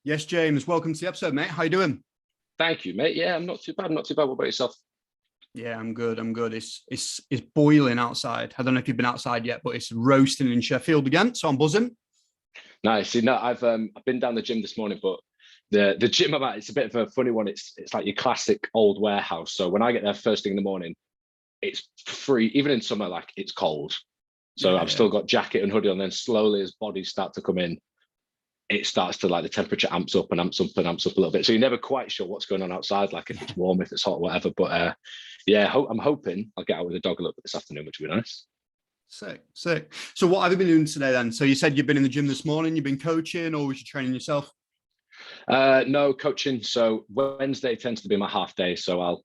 Yes, James, welcome to the episode, mate. How you doing? Thank you, mate. Yeah, I'm not too bad. Not too bad. What about yourself? Yeah, I'm good. I'm good. It's boiling outside. I don't know if you've been outside yet, but it's roasting in Sheffield again, so I'm buzzing. Nice. See, no, I've been down the gym this morning, but the gym I'm at, it's a bit of a funny one. It's like your classic old warehouse. So when I get there first thing in the morning, it's free. Even in summer, like it's cold. So Yeah, I've still got jacket and hoodie on. Then slowly, as bodies start to come in, it starts to like the temperature amps up and amps up and amps up a little bit. So you're never quite sure what's going on outside, like if it's warm, if it's hot, whatever. But yeah, I'm hoping I'll get out with the dog a little bit this afternoon, which would be nice. Sick, sick. So what have you been doing today then? So you said you've been in the gym this morning, you've been coaching, or was you training yourself? No coaching. So Wednesday tends to be my half day. So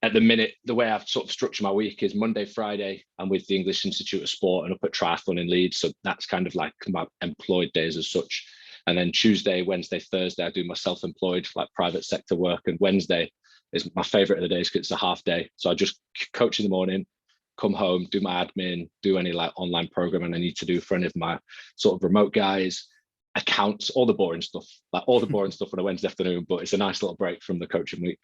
at the minute, the way I've sort of structured my week is Monday, Friday, I'm with the English Institute of Sport and up at Triathlon in Leeds. So that's kind of like my employed days as such. And then Tuesday, Wednesday, Thursday, I do my self-employed, like private sector work. And Wednesday is my favorite of the days because it's a half day. So I just coach in the morning, come home, do my admin, do any like online programming I need to do for any of my sort of remote guys, accounts, all the boring stuff, like all the boring stuff on a Wednesday afternoon. But it's a nice little break from the coaching week.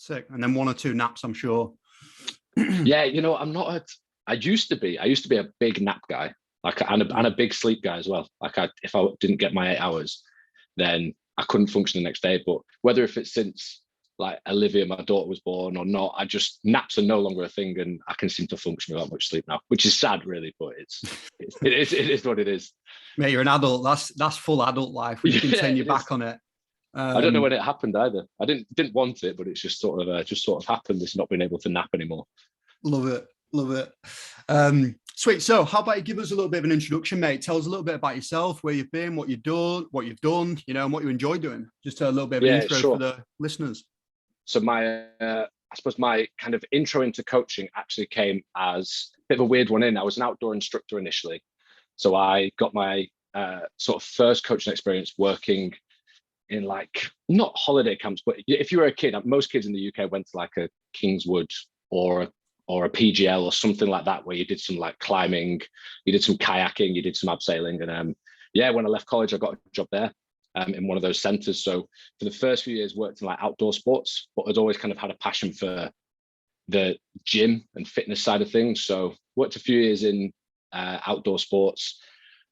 Sick. And then 1 or 2 naps, I'm sure. Yeah, I used to be a big nap guy, like and a big sleep guy as well. Like if I didn't get my 8 hours, then I couldn't function the next day. But whether if it's since like Olivia, my daughter, was born or not, naps are no longer a thing, and I can seem to function without much sleep now, which is sad, really. But it is what it is. Mate, you're an adult. That's full adult life. We can turn your back on it. I don't know when it happened either. I didn't want it, but it's just sort of happened. It's not being able to nap anymore. Love it. Love it. Sweet. So how about you give us a little bit of an introduction, mate? Tell us a little bit about yourself, where you've been, what you've done, and what you enjoy doing. Just a little bit of an intro for the listeners. So I suppose my kind of intro into coaching actually came as a bit of a weird one. I was an outdoor instructor initially. So I got my sort of first coaching experience working in like not holiday camps, but if you were a kid, most kids in the UK went to like a Kingswood or a PGL or something like that, where you did some like climbing, you did some kayaking, you did some abseiling. And when I left college, I got a job there in one of those centers. So for the first few years, worked in like outdoor sports, but I'd always kind of had a passion for the gym and fitness side of things. So worked a few years in outdoor sports,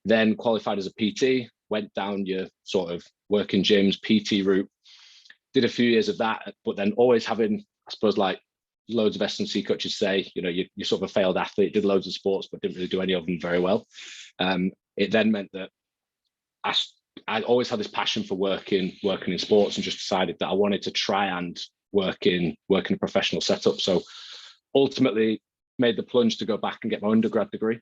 then qualified as a PT, went down your sort of working gyms, PT route, did a few years of that, but then always having, I suppose, like loads of S&C coaches say, you're sort of a failed athlete, did loads of sports, but didn't really do any of them very well. It then meant that I always had this passion for working in sports, and just decided that I wanted to try and work in a professional setup. So ultimately made the plunge to go back and get my undergrad degree.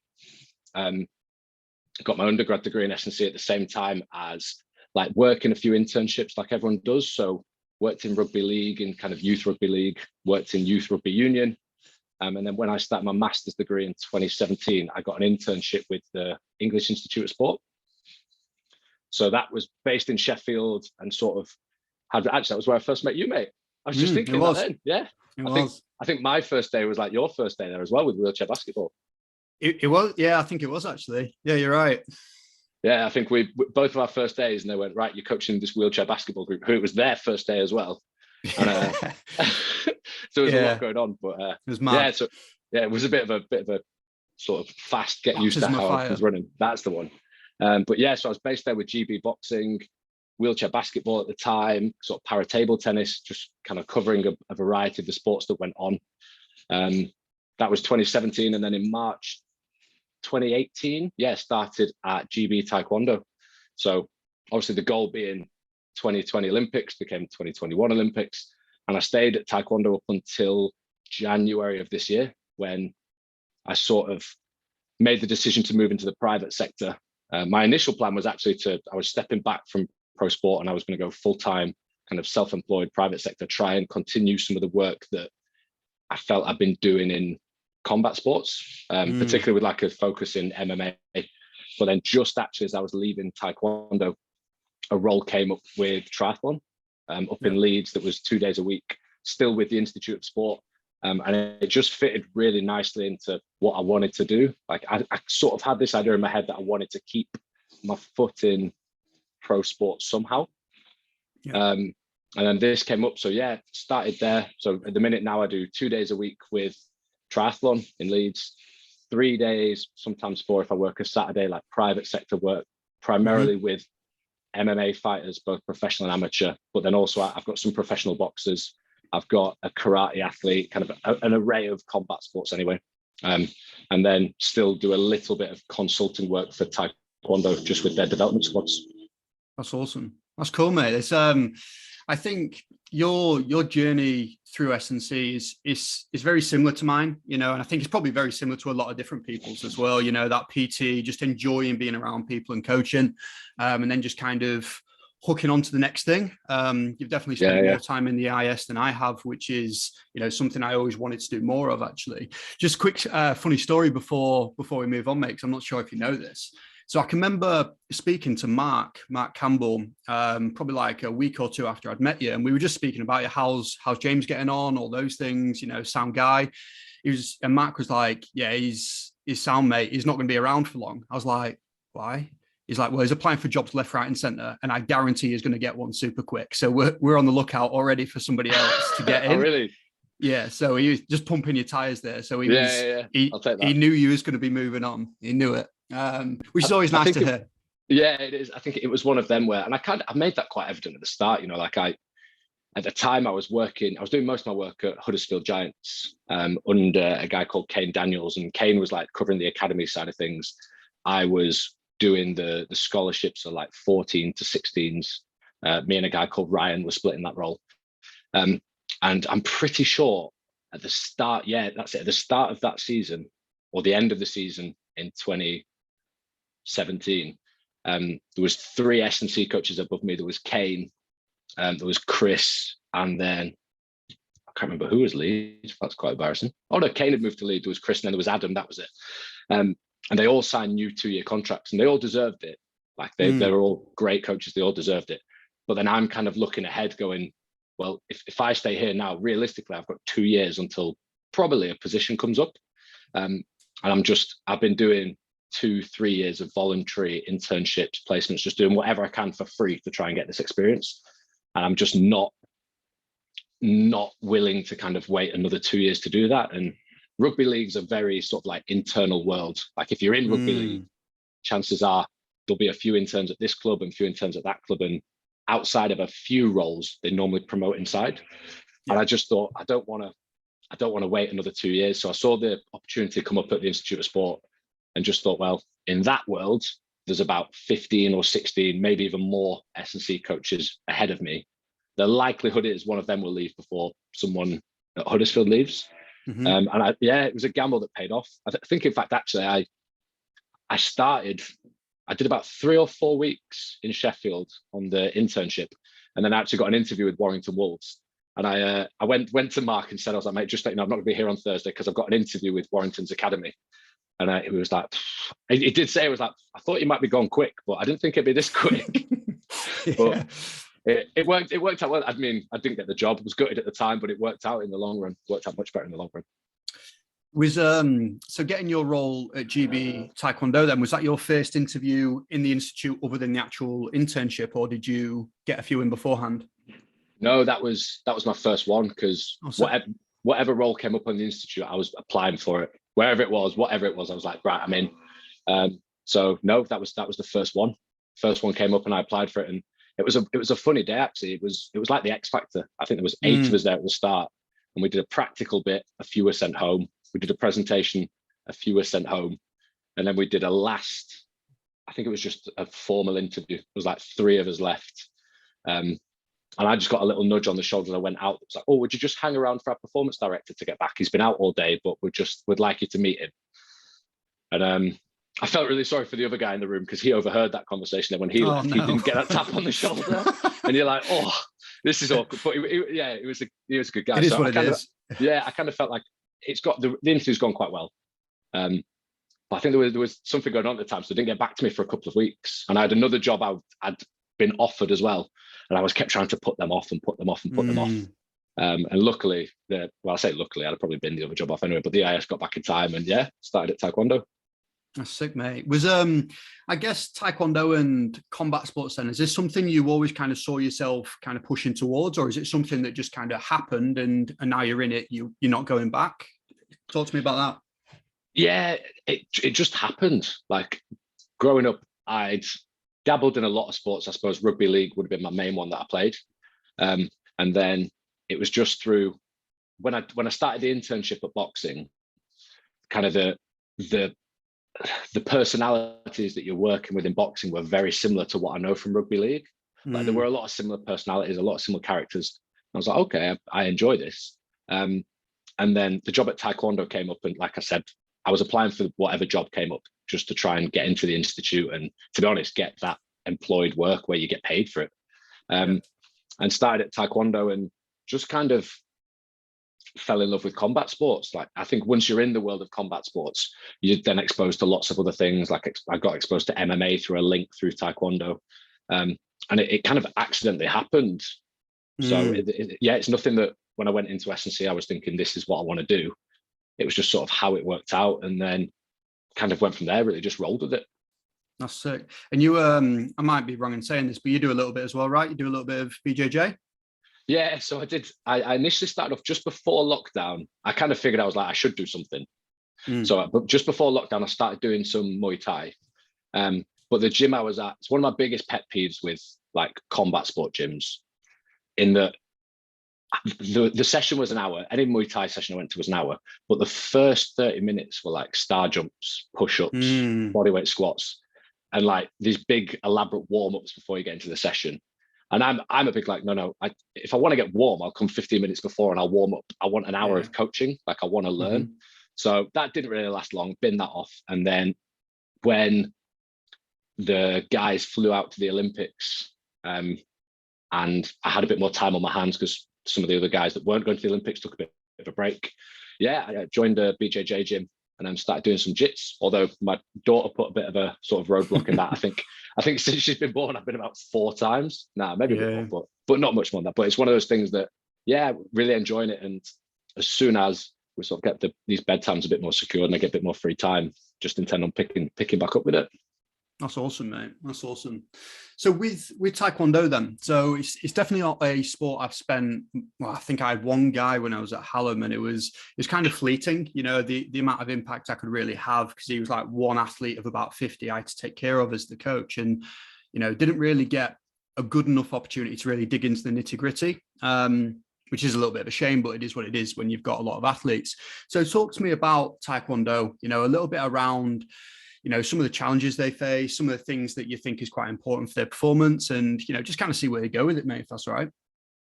Got my undergrad degree in S&C at the same time as like working a few internships like everyone does. So worked in rugby league, in kind of youth rugby league, worked in youth rugby union. And then when I started my master's degree in 2017, I got an internship with the English Institute of Sport. So that was based in Sheffield, and sort of that was where I first met you, mate. I was just thinking that then. Yeah. I think my first day was like your first day there as well with wheelchair basketball. It was, yeah, I think it was actually. Yeah, you're right. Yeah, I think we both of our first days, and they went, right, you're coaching this wheelchair basketball group, who it was their first day as well. And, so there was a lot going on, but it was mad. It was a bit of a sort of fast get used to how I was running. That's the one. But yeah, so I was based there with GB boxing, wheelchair basketball at the time, sort of para table tennis, just kind of covering a variety of the sports that went on. That was 2017, and then in March 2018, started at GB Taekwondo. So obviously the goal being 2020 Olympics became 2021 Olympics, and I stayed at Taekwondo up until January of this year, when I sort of made the decision to move into the private sector. My initial plan was actually I was stepping back from pro sport, and I was going to go full-time kind of self-employed private sector, try and continue some of the work that I felt I'd been doing in combat sports, particularly with like a focus in MMA. But then just actually as I was leaving Taekwondo, a role came up with triathlon up in Leeds that was 2 days a week, still with the Institute of Sport. And it just fitted really nicely into what I wanted to do. Like I sort of had this idea in my head that I wanted to keep my foot in pro sport somehow. And then this came up. So yeah, started there. So at the minute now I do 2 days a week with Triathlon in Leeds, 3 days, sometimes 4 if I work a Saturday, like private sector work, primarily with MMA fighters, both professional and amateur. But then also I've got some professional boxers. I've got a karate athlete, kind of an array of combat sports anyway. And then still do a little bit of consulting work for Taekwondo, just with their development squads. That's awesome. That's cool, mate. It's I think your journey through S&C is very similar to mine, you know, and I think it's probably very similar to a lot of different people's as well. You know, that PT, just enjoying being around people and coaching, and then just kind of hooking on to the next thing. You've definitely spent more time in the IS than I have, which is, you know, something I always wanted to do more of, actually. Just quick funny story before we move on, mate, because I'm not sure if you know this. So I can remember speaking to Mark Campbell, probably like a week or two after I'd met you, and we were just speaking about you. How's James getting on? All those things, you know, sound guy. And Mark was like, yeah, he's sound, mate. He's not going to be around for long. I was like, why? He's like, well, he's applying for jobs left, right, and center, and I guarantee he's going to get one super quick. So we're on the lookout already for somebody else to get in. Oh, really? Yeah. So he was just pumping your tires there. So he I'll take that. He knew you was going to be moving on. He knew it. Which is always nice to hear. Yeah, it is. I think it was one of them where, and I made that quite evident at the start, you know, like at the time I was doing most of my work at Huddersfield Giants under a guy called Kane Daniels, and Kane was like covering the academy side of things. I was doing the scholarships, so like 14 to 16s. Me and a guy called Ryan were splitting that role. And I'm pretty sure at the start, that's it, at the start of that season or the end of the season in 2017, there was 3 S&C coaches above me. There was Kane, there was Chris, and then I can't remember who was lead. That's quite embarrassing. Oh no, Kane had moved to lead. There was Chris, and then there was Adam. That was it. And they all signed new 2-year contracts, and they all deserved it. Like they were all great coaches. They all deserved it. But then I'm kind of looking ahead, going, well, if I stay here now, realistically, I've got 2 years until probably a position comes up. And I've been doing 2-3 years of voluntary internships, placements, just doing whatever I can for free to try and get this experience. And I'm just not willing to kind of wait another 2 years to do that. And rugby league's a very sort of like internal world. Like if you're in rugby league, chances are there'll be a few interns at this club and a few interns at that club. And outside of a few roles, they normally promote inside. And I just thought, I don't want to wait another 2 years. So I saw the opportunity come up at the Institute of Sport and just thought, well, in that world, there's about 15 or 16, maybe even more S&C coaches ahead of me. The likelihood is one of them will leave before someone at Huddersfield leaves. And it was a gamble that paid off. I think, in fact, actually, I did about 3 or 4 weeks in Sheffield on the internship, and then I actually got an interview with Warrington Wolves. And I went to Mark and said, I was like, mate, just let you know, I'm not going to be here on Thursday because I've got an interview with Warrington's Academy. And it was like, he did say, it was like, I thought you might be gone quick, but I didn't think it'd be this quick. But it worked out well. I mean, I didn't get the job. I was gutted at the time, but it worked out in the long run. Worked out much better in the long run. Was so getting your role at GB Taekwondo then, was that your first interview in the institute other than the actual internship, or did you get a few in beforehand? No, that was my first one, because whatever role came up on the institute, I was applying for it. Wherever it was, whatever it was, I was like, right, I'm in. So no, that was the first one. First one came up and I applied for it, and it was a funny day actually. It was like the X Factor. I think there was 8 of us there at the start, and we did a practical bit. A few were sent home. We did a presentation. A few were sent home, and then we did a last. I think it was just a formal interview. It was like 3 of us left. And I just got a little nudge on the shoulder and I went out. It was like, oh, would you just hang around for our performance director to get back? He's been out all day, but we'd like you to meet him. And I felt really sorry for the other guy in the room because he overheard that conversation. And when he left, he didn't get that tap on the shoulder. And you're like, oh, this is awkward. But he was a good guy. It is what it is. Yeah, I kind of felt like it's got the interview's gone quite well. But I think there was something going on at the time, so they didn't get back to me for a couple of weeks. And I had another job I'd been offered as well. And I kept trying to put them off. And luckily, I say luckily, I'd have probably been the other job off anyway, but the IS got back in time and started at Taekwondo. That's sick, mate. Was I guess Taekwondo and combat sports then, is this something you always kind of saw yourself kind of pushing towards, or is it something that just kind of happened and now you're in it, you're not going back? Talk to me about that. Yeah, it just happened. Like growing up, I'd dabbled in a lot of sports. I suppose rugby league would have been my main one that I played. And then it was just through when I started the internship at boxing, kind of the personalities that you're working with in boxing were very similar to what I know from rugby league. Like there were a lot of similar personalities, a lot of similar characters. I was like, okay, I enjoy this. And then the job at Taekwondo came up, and like I said, I was applying for whatever job came up just to try and get into the institute and, to be honest, get that employed work where you get paid for it. And started at Taekwondo and just kind of fell in love with combat sports. Like I think once you're in the world of combat sports, you're then exposed to lots of other things. Like I got exposed to MMA through a link through Taekwondo, and it kind of accidentally happened. So it's nothing that when I went into S&C I was thinking this is what I want to do. It was just sort of how it worked out, and then kind of went from there. Really just rolled with it. That's sick. And you, I might be wrong in saying this, but you do a little bit as well, right? You do a little bit of BJJ. Yeah, so I did. I initially started off just before lockdown. I kind of figured I was like, I should do something. So, but just before lockdown, I started doing some Muay Thai. But the gym I was at, it's one of my biggest pet peeves with like combat sport gyms, in that the session was an hour. Any Muay Thai session I went to was an hour, but the first 30 minutes were like star jumps, push-ups, bodyweight squats, and like these big elaborate warm-ups before you get into the session. And I'm a big like, no, if I want to get warm, I'll come 15 minutes before and I'll warm up. I want an hour of coaching, like I want to learn. So that didn't really last long, bin that off. And then when the guys flew out to the Olympics, and I had a bit more time on my hands because some of the other guys that weren't going to the Olympics took a bit of a break. Yeah, I joined a BJJ gym and then started doing some jits. Although my daughter put a bit of a sort of roadblock in that. I think since she's been born, I've been about 4 times. Nah, maybe a bit more, but not much more than that. But it's one of those things that, yeah, really enjoying it. And as soon as we sort of get these bedtimes a bit more secure and I get a bit more free time, just intend on picking back up with it. That's awesome, mate. That's awesome. So with Taekwondo then, so it's definitely not a sport I've spent, well, I think I had one guy when I was at Hallam, and it was kind of fleeting, you know, the amount of impact I could really have, because he was like one athlete of about 50 I had to take care of as the coach, and, you know, didn't really get a good enough opportunity to really dig into the nitty gritty, which is a little bit of a shame, but it is what it is when you've got a lot of athletes. So talk to me about Taekwondo, you know, a little bit around, you know, some of the challenges they face, some of the things that you think is quite important for their performance, and, you know, just kind of see where they go with it, mate, if that's all right.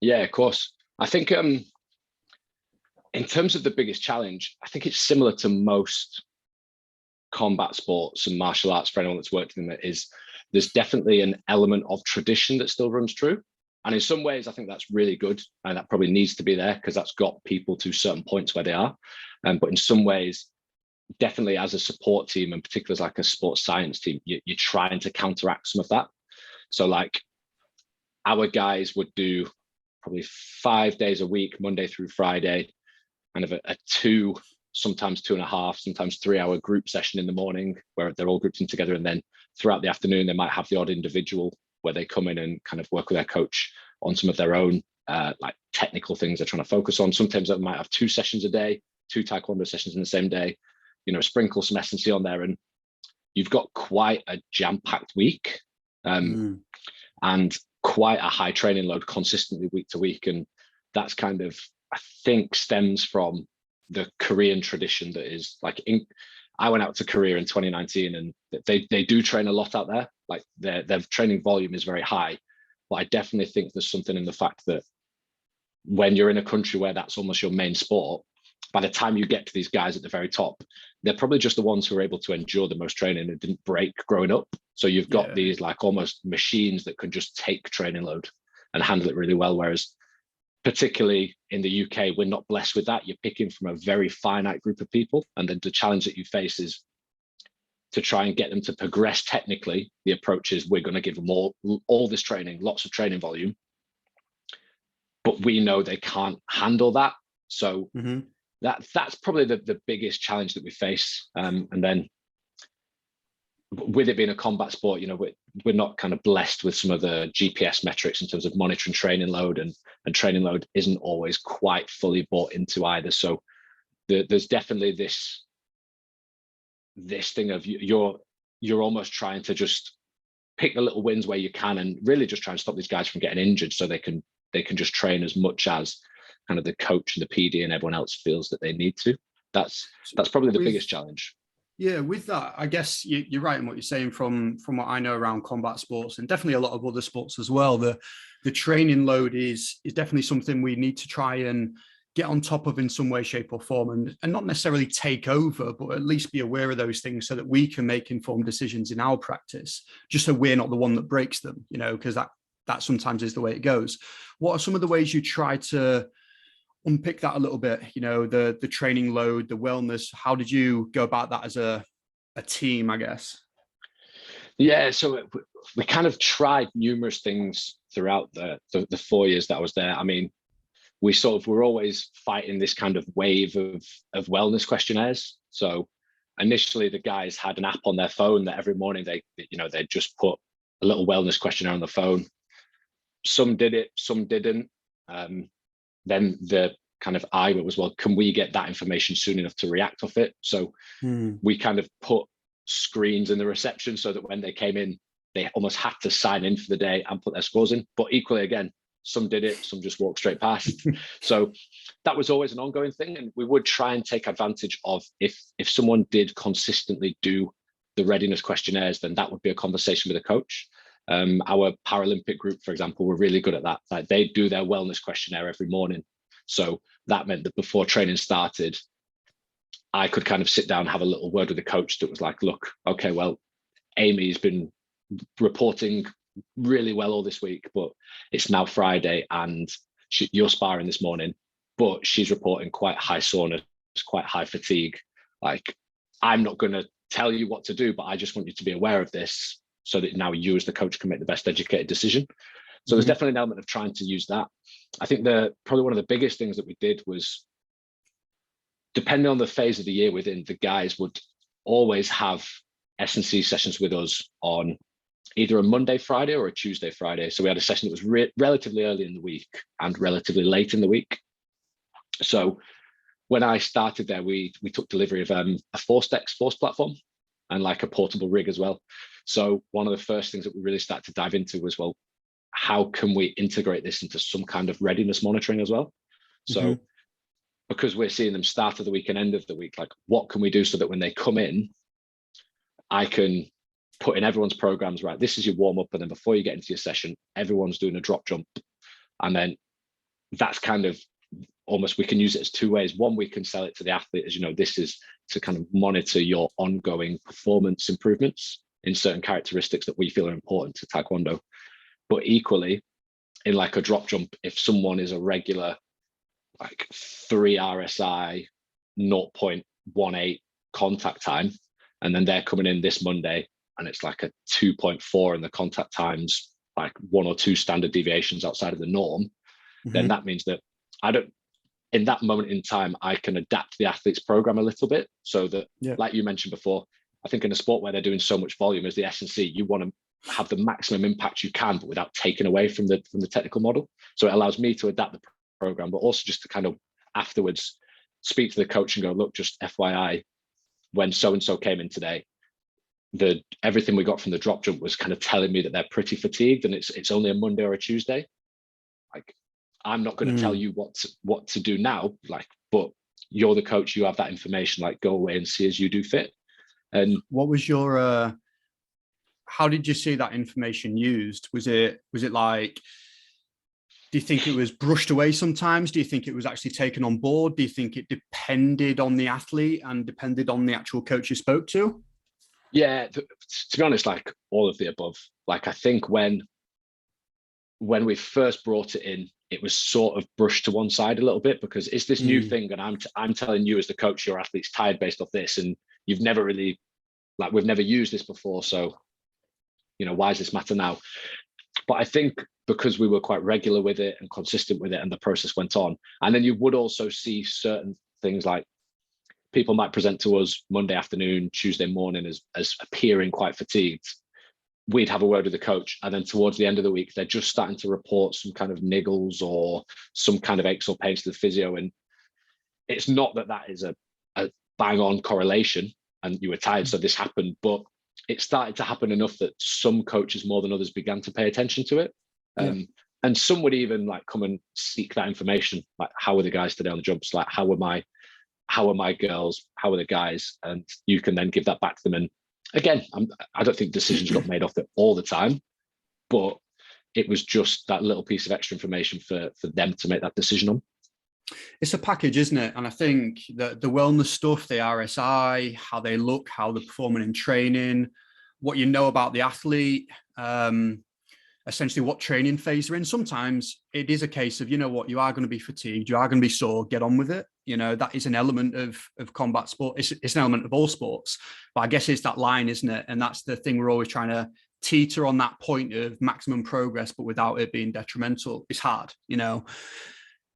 Yeah, of course. I think in terms of the biggest challenge, I think it's similar to most combat sports and martial arts for anyone that's worked in it, is there's definitely an element of tradition that still runs true. And in some ways, I think that's really good. And that probably needs to be there because that's got people to certain points where they are. But in some ways, definitely as a support team, and particularly as like a sports science team, you're trying to counteract some of that. So like our guys would do probably 5 days a week, Monday through Friday, kind of a 2, sometimes 2.5, sometimes 3-hour group session in the morning where they're all grouped in together. And then throughout the afternoon, they might have the odd individual where they come in and kind of work with their coach on some of their own like technical things they're trying to focus on. Sometimes they might have 2 sessions a day, 2 Taekwondo sessions in the same day, you know, sprinkle some S&C on there, and you've got quite a jam-packed week and quite a high training load consistently week to week. And that's kind of, I think, stems from the Korean tradition that is like, I went out to Korea in 2019 and they do train a lot out there. Like their training volume is very high, but I definitely think there's something in the fact that when you're in a country where that's almost your main sport, by the time you get to these guys at the very top, they're probably just the ones who are able to endure the most training and didn't break growing up. So you've got these like almost machines that can just take training load and handle it really well. Whereas particularly in the UK, we're not blessed with that. You're picking from a very finite group of people. And then the challenge that you face is to try and get them to progress technically. The approach is we're going to give them all this training, lots of training volume, but we know they can't handle that. So that's probably the biggest challenge that we face. And then with it being a combat sport, we're not kind of blessed with some of the GPS metrics in terms of monitoring training load, and training load isn't always quite fully bought into either. So there's definitely this thing of you're almost trying to just pick the little wins where you can, and really just try and stop these guys from getting injured, so they can just train as much as kind of the coach and the PD and everyone else feels that they need to. That's probably the biggest challenge. Yeah, with that, I guess you're right in what you're saying from what I know around combat sports, and definitely a lot of other sports as well. The training load is definitely something we need to try and get on top of in some way, shape or form, and not necessarily take over, but at least be aware of those things so that we can make informed decisions in our practice, just so we're not the one that breaks them, because that sometimes is the way it goes. What are some of the ways you try to unpick that a little bit, the training load, the wellness? How did you go about that as a team, I guess? Yeah, so we kind of tried numerous things throughout the 4 years that I was there. I mean, we're always fighting this kind of wave of wellness questionnaires. So initially the guys had an app on their phone that every morning they just put a little wellness questionnaire on the phone. Some did it, some didn't. Then the kind of eye was, well, can we get that information soon enough to react off it? So we kind of put screens in the reception so that when they came in, they almost had to sign in for the day and put their scores in. But equally, again, some did it, some just walked straight past. So that was always an ongoing thing. And we would try and take advantage of if someone did consistently do the readiness questionnaires, then that would be a conversation with a coach. Our Paralympic group, for example, were really good at that. Like, they do their wellness questionnaire every morning. So that meant that before training started, I could kind of sit down and have a little word with the coach that was like, look, okay, well, Amy's been reporting really well all this week, but it's now Friday and you're sparring this morning, but she's reporting quite high soreness, quite high fatigue. Like, I'm not going to tell you what to do, but I just want you to be aware of this so that now you as the coach can make the best educated decision. So there's definitely an element of trying to use that. I think probably one of the biggest things that we did was, depending on the phase of the year within, the guys would always have S&C sessions with us on either a Monday, Friday or a Tuesday, Friday. So we had a session that was relatively early in the week and relatively late in the week. So when I started there, we took delivery of a Force platform and like a portable rig as well. So one of the first things that we really started to dive into was, well, how can we integrate this into some kind of readiness monitoring as well? So because we're seeing them start of the week and end of the week, like, what can we do so that when they come in, I can put in everyone's programs, right? This is your warm up. And then before you get into your session, everyone's doing a drop jump. And then that's kind of almost, we can use it as two ways. One, we can sell it to the athlete as, this is to kind of monitor your ongoing performance improvements in certain characteristics that we feel are important to Taekwondo. But equally, in like a drop jump, if someone is a regular, like 3 RSI 0.18 contact time, and then they're coming in this Monday and it's like a 2.4 and the contact times like 1 or 2 standard deviations outside of the norm, then that means that in that moment in time, I can adapt the athlete's program a little bit so that, like you mentioned before, I think in a sport where they're doing so much volume as the S&C, you want to have the maximum impact you can, but without taking away from the technical model. So it allows me to adapt the program, but also just to kind of afterwards speak to the coach and go, look, just FYI, when so-and-so came in today, everything we got from the drop jump was kind of telling me that they're pretty fatigued and it's only a Monday or a Tuesday. Like, I'm not going to tell you what to do now, like, but you're the coach, you have that information, like, go away and see as you do fit. And what was your how did you see that information used? Was it like, do you think it was brushed away sometimes? Do you think it was actually taken on board? Do you think it depended on the athlete and depended on the actual coach you spoke to? Yeah, to be honest, like, all of the above. Like, I think when we first brought it in, it was sort of brushed to one side a little bit because it's this new thing, and I'm telling you as the coach, your athlete's tired based off this, and you've never really, like, we've never used this before, so why does this matter now? But I think because we were quite regular with it and consistent with it, and the process went on, and then you would also see certain things like people might present to us Monday afternoon, Tuesday morning as appearing quite fatigued. We'd have a word with the coach, and then towards the end of the week, they're just starting to report some kind of niggles or some kind of aches or pains to the physio. And it's not that is a bang on correlation and you were tired, so this happened, but it started to happen enough that some coaches more than others began to pay attention to it. And some would even like come and seek that information, like how are the guys today on the jumps, like how are my girls, how are the guys, and you can then give that back to them. And again, I don't think decisions got made off it all the time, but it was just that little piece of extra information for them to make that decision on. It's a package, isn't it? And I think that the wellness stuff, the RSI, how they look, how they're performing in training, what you know about the athlete, essentially what training phase they're in. Sometimes it is a case of, you know what, you are going to be fatigued, you are going to be sore, get on with it. You know, that is an element of combat sport. It's an element of all sports, but I guess it's that line, isn't it? And that's the thing we're always trying to teeter on, that point of maximum progress, but without it being detrimental. It's hard, you know.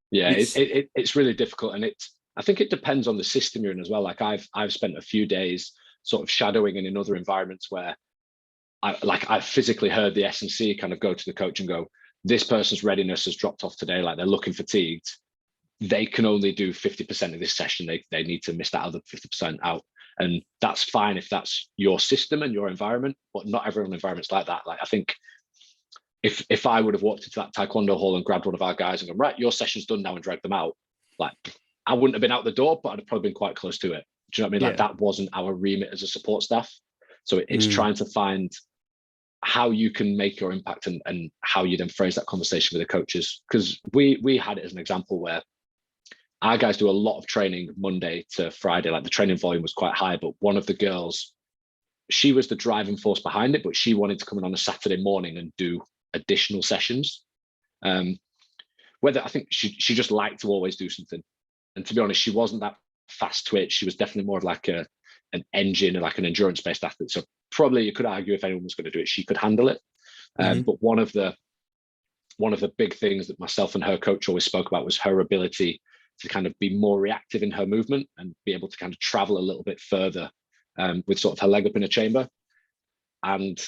Yeah, it's really difficult, and I think it depends on the system you're in as well. Like I've spent a few days sort of shadowing and in other environments where I've physically heard the S&C kind of go to the coach and go, this person's readiness has dropped off today, like they're looking fatigued. They can only do 50% of this session. They need to miss that other 50% out. And that's fine if that's your system and your environment, but not everyone's environment's like that. Like I think if I would have walked into that Taekwondo hall and grabbed one of our guys and gone, right, your session's done now, and dragged them out, like I wouldn't have been out the door, but I'd have probably been quite close to it. Do you know what I mean? Like that wasn't our remit as a support staff. So it's trying to find how you can make your impact and how you then phrase that conversation with the coaches. Because we had it as an example where our guys do a lot of training Monday to Friday. Like the training volume was quite high, but one of the girls, she was the driving force behind it, but she wanted to come in on a Saturday morning and do additional sessions. Whether I think she just liked to always do something. And to be honest, she wasn't that fast twitch. She was definitely more of like an engine, like an endurance-based athlete. So probably you could argue if anyone was going to do it, she could handle it. But one of the big things that myself and her coach always spoke about was her ability to kind of be more reactive in her movement and be able to kind of travel a little bit further with sort of her leg up in a chamber. And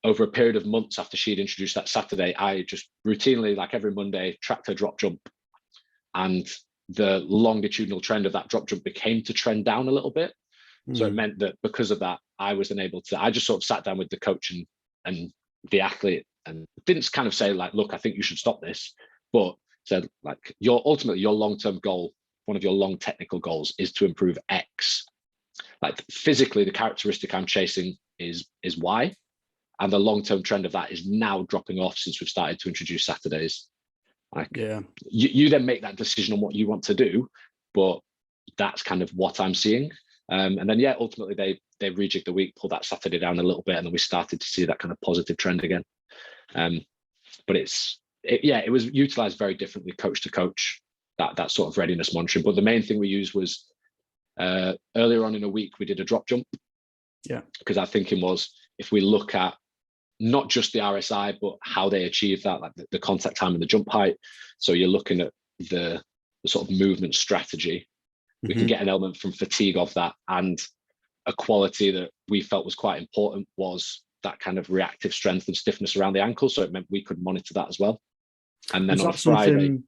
over a period of months after she'd introduced that Saturday, I just routinely, like every Monday, tracked her drop jump. And the longitudinal trend of that drop jump became to trend down a little bit. So it meant that because of that, I was then able to, I just sort of sat down with the coach and the athlete and didn't kind of say like, look, I think you should stop this, but said like, ultimately your long-term goal, one of your long technical goals is to improve X. Like physically, the characteristic I'm chasing is Y. And the long-term trend of that is now dropping off since we've started to introduce Saturdays. Like, you then make that decision on what you want to do, but that's kind of what I'm seeing. And then, ultimately they rejigged the week, pulled that Saturday down a little bit, and then we started to see that kind of positive trend again. But it was utilized very differently, coach to coach, that sort of readiness monitoring. But the main thing we used was earlier on in a week, we did a drop jump. Yeah. Because our thinking was, if we look at not just the RSI, but how they achieve that, like the contact time and the jump height. So you're looking at the sort of movement strategy. We can get an element from fatigue of that, and a quality that we felt was quite important was that kind of reactive strength and stiffness around the ankle. So it meant we could monitor that as well. And then on Friday,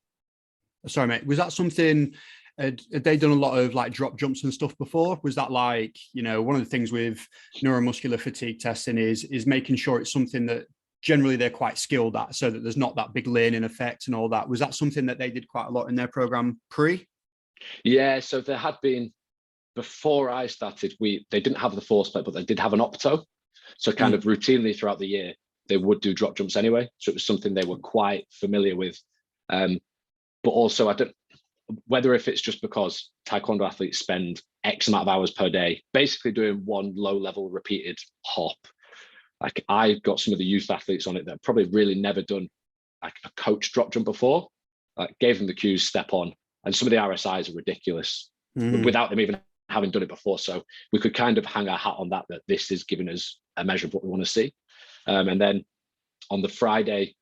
sorry, mate, was that something? Had they done a lot of like drop jumps and stuff before? Was that like, you know, one of the things with neuromuscular fatigue testing is making sure it's something that generally they're quite skilled at, so that there's not that big learning effect and all that. Was that something that they did quite a lot in their program pre? Yeah, so there had been, before I started, they didn't have the force plate, but they did have an opto. So kind of routinely throughout the year, they would do drop jumps anyway. So it was something they were quite familiar with. But also, I don't, whether if it's just because Taekwondo athletes spend X amount of hours per day, basically doing one low level repeated hop. Like I got some of the youth athletes on it that probably really never done like a coach drop jump before, like gave them the cues, step on. And some of the RSIs are ridiculous without them even having done it before. So we could kind of hang our hat on that this is giving us a measure of what we want to see. And then on the Friday,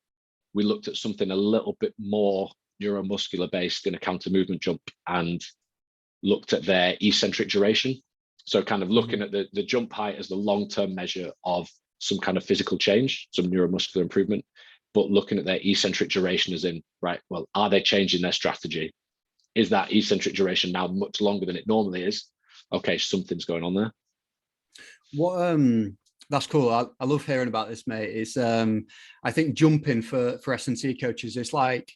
we looked at something a little bit more neuromuscular based in a counter movement jump. And looked at their eccentric duration. So kind of looking at the jump height as the long-term measure of some kind of physical change, some neuromuscular improvement, but looking at their eccentric duration as in, right, well, are they changing their strategy? Is that eccentric duration now much longer than it normally is? Okay, something's going on there. What that's cool. I love hearing about this, mate. It's I think jumping for S&C coaches, it's like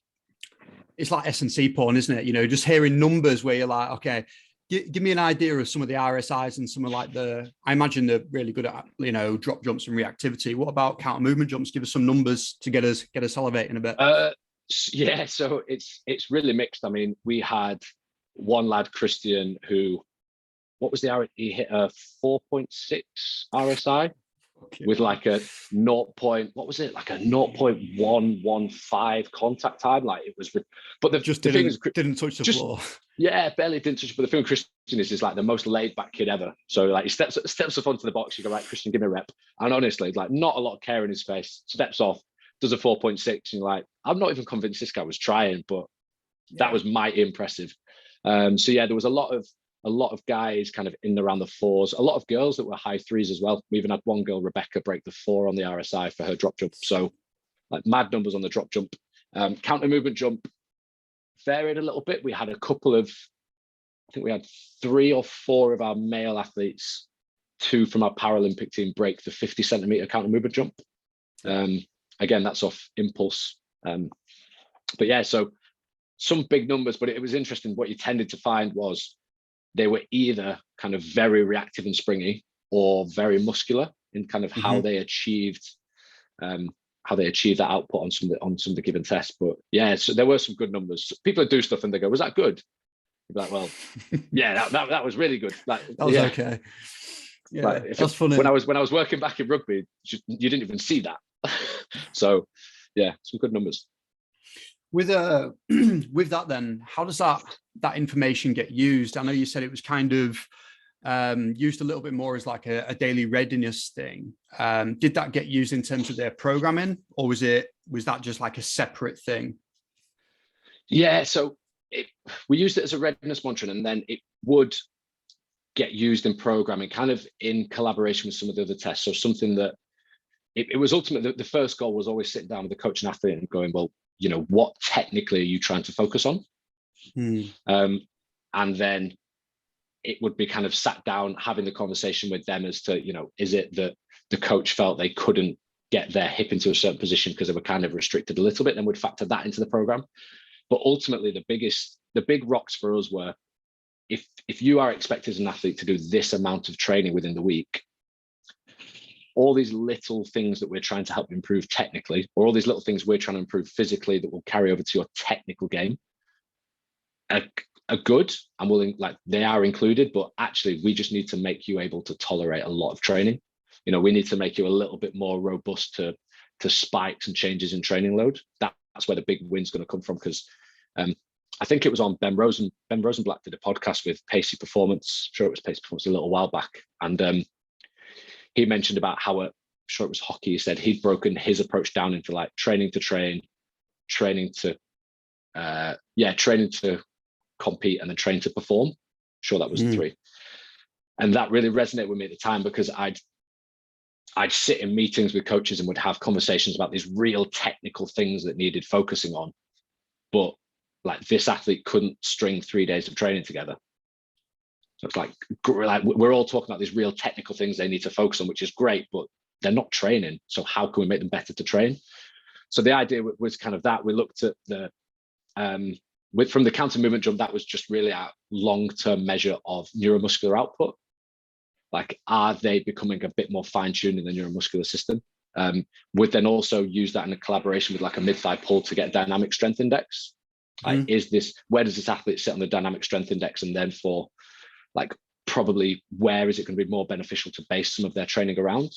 S&C porn, isn't it? You know, just hearing numbers where you're like, okay, give me an idea of some of the RSIs and some of like I imagine they're really good at, you know, drop jumps and reactivity. What about counter movement jumps? Give us some numbers to get us salivating a bit. Yeah, so it's really mixed. I memean, we had one lad, Christian, who, what was the he hit a 4.6 RSI with like a 0.115 contact time. Like it was, but the thing is, didn't touch the floor. Yeah, barely didn't touch. But the thing with Christian is like the most laid back kid ever. So like he steps up onto the box. You go, right, Christian, give me a rep. And honestly, like not a lot of care in his face. Steps off, does a 4.6, and you're like, I'm not even convinced this guy was trying, but that was mighty impressive. So yeah, there was a lot of guys kind of in and around the fours, a lot of girls that were high threes as well. We even had one girl, Rebecca, break the 4 on the RSI for her drop jump. So like mad numbers on the drop jump. Counter movement jump varied a little bit. We had a couple of, I think we had 3 or 4 of our male athletes, 2 from our Paralympic team, break the 50 centimeter counter movement jump. Again, that's off impulse. But yeah, so some big numbers, but it was interesting. What you tended to find was they were either kind of very reactive and springy or very muscular in kind of how they achieved that output on some of the given tests. But yeah, so there were some good numbers. People do stuff and they go, was that good? You're like, well, yeah, that was really good. Like, that was okay. Yeah, like, that's funny. When I was working back in rugby, you didn't even see that. So yeah, some good numbers. With that, then, how does that information get used? I know you said it was kind of used a little bit more as like a daily readiness thing. Did that get used in terms of their programming, or was that just like a separate thing? Yeah, so we used it as a readiness monitoring, and then it would get used in programming, kind of in collaboration with some of the other tests. So something that it was ultimately the first goal was always sitting down with the coach and athlete and going, well, you know, what technically are you trying to focus on? And then it would be kind of sat down, having the conversation with them as to, you know, is it that the coach felt they couldn't get their hip into a certain position because they were kind of restricted a little bit, then would factor that into the program. But ultimately, the big rocks for us were, if you are expected as an athlete to do this amount of training within the week, all these little things that we're trying to help improve technically, or all these little things we're trying to improve physically that will carry over to your technical game, are good and willing, like they are included, but actually we just need to make you able to tolerate a lot of training. You know, we need to make you a little bit more robust to spikes and changes in training load. That's where the big win's going to come from, because I think it was on Ben Rosenblatt did a podcast with Pacey Performance. I'm sure it was Pacey Performance a little while back, and he mentioned about how I'm sure it was hockey. He said he'd broken his approach down into like training to train, training to compete, and then train to perform. I'm sure that was the 3. And that really resonated with me at the time, because I'd sit in meetings with coaches and would have conversations about these real technical things that needed focusing on. But like this athlete couldn't string 3 days of training together. So it's like we're all talking about these real technical things they need to focus on, which is great, but they're not training. So how can we make them better to train? So the idea was kind of that. We looked at from the counter movement jump, that was just really our long-term measure of neuromuscular output. Like, are they becoming a bit more fine-tuned in the neuromuscular system? Would then also use that in a collaboration with like a mid-thigh pull to get a dynamic strength index. Like, where does this athlete sit on the dynamic strength index? And then for like, probably where is it going to be more beneficial to base some of their training around?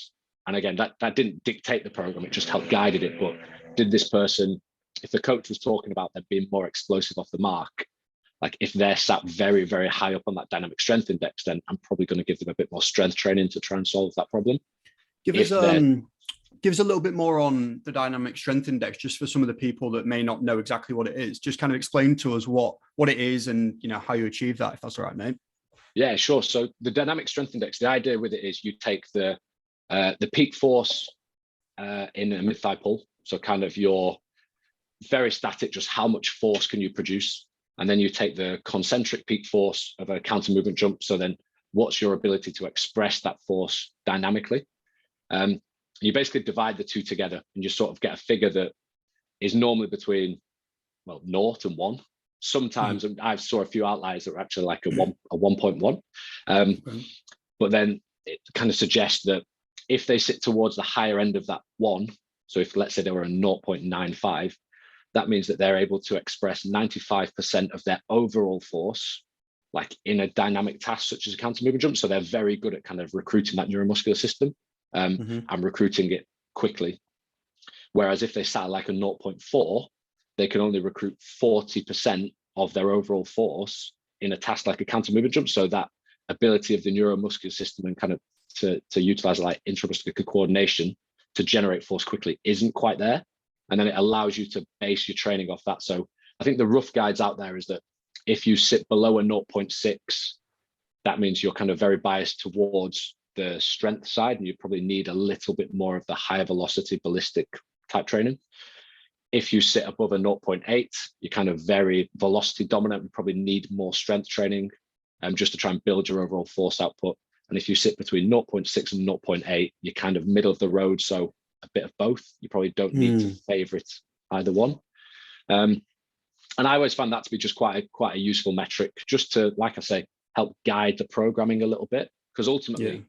And again, that didn't dictate the program, it just helped guided it. But did this person, if the coach was talking about them being more explosive off the mark, like if they're sat very, very high up on that dynamic strength index, then I'm probably going to give them a bit more strength training to try and solve that problem. Give us Give us a little bit more on the dynamic strength index, just for some of the people that may not know exactly what it is. Just kind of explain to us what it is and, you know, how you achieve that, if that's all right, mate. Yeah, sure. So the dynamic strength index, the idea with it is you take the peak force in a mid-thigh pull. So kind of your very static, just how much force can you produce? And then you take the concentric peak force of a counter movement jump. So then what's your ability to express that force dynamically? You basically divide the two together and you sort of get a figure that is normally between, well, 0 and 1. Sometimes I saw a few outliers that were actually like a 1.1. But then it kind of suggests that if they sit towards the higher end of that 1, so if let's say they were a 0.95, that means that they're able to express 95% of their overall force, like in a dynamic task such as a counter movement jump. So they're very good at kind of recruiting that neuromuscular system and recruiting it quickly. Whereas if they sat like a 0.4, they can only recruit 40% of their overall force in a task like a counter movement jump. So that ability of the neuromuscular system and kind of to utilize like intramuscular coordination to generate force quickly isn't quite there. And then it allows you to base your training off that. So I think the rough guides out there is that if you sit below a 0.6, that means you're kind of very biased towards the strength side, and you probably need a little bit more of the higher velocity ballistic type training. If you sit above a 0.8, you're kind of very velocity dominant and probably need more strength training just to try and build your overall force output. And if you sit between 0.6 and 0.8, you're kind of middle of the road. So a bit of both. You probably don't need to favorite either one. And I always found that to be just quite a useful metric, just to, like I say, help guide the programming a little bit. Because ultimately,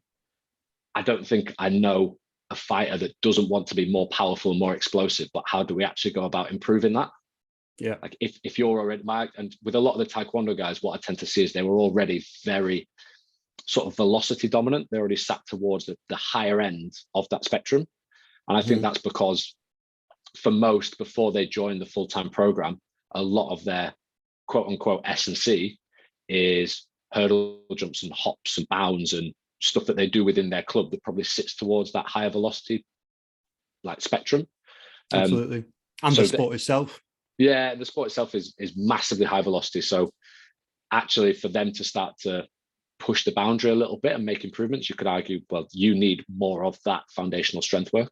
I don't think I know a fighter that doesn't want to be more powerful and more explosive, but how do we actually go about improving that? Yeah. Like if you're already, and with a lot of the Taekwondo guys, what I tend to see is they were already very sort of velocity dominant. They already sat towards the higher end of that spectrum. And I think that's because for most, before they join the full-time program, a lot of their quote unquote S&C is hurdle jumps and hops and bounds and stuff that they do within their club that probably sits towards that higher velocity like spectrum. Absolutely. And so the sport itself. Yeah, the sport itself is massively high velocity. So actually for them to start to push the boundary a little bit and make improvements, you could argue, well, you need more of that foundational strength work.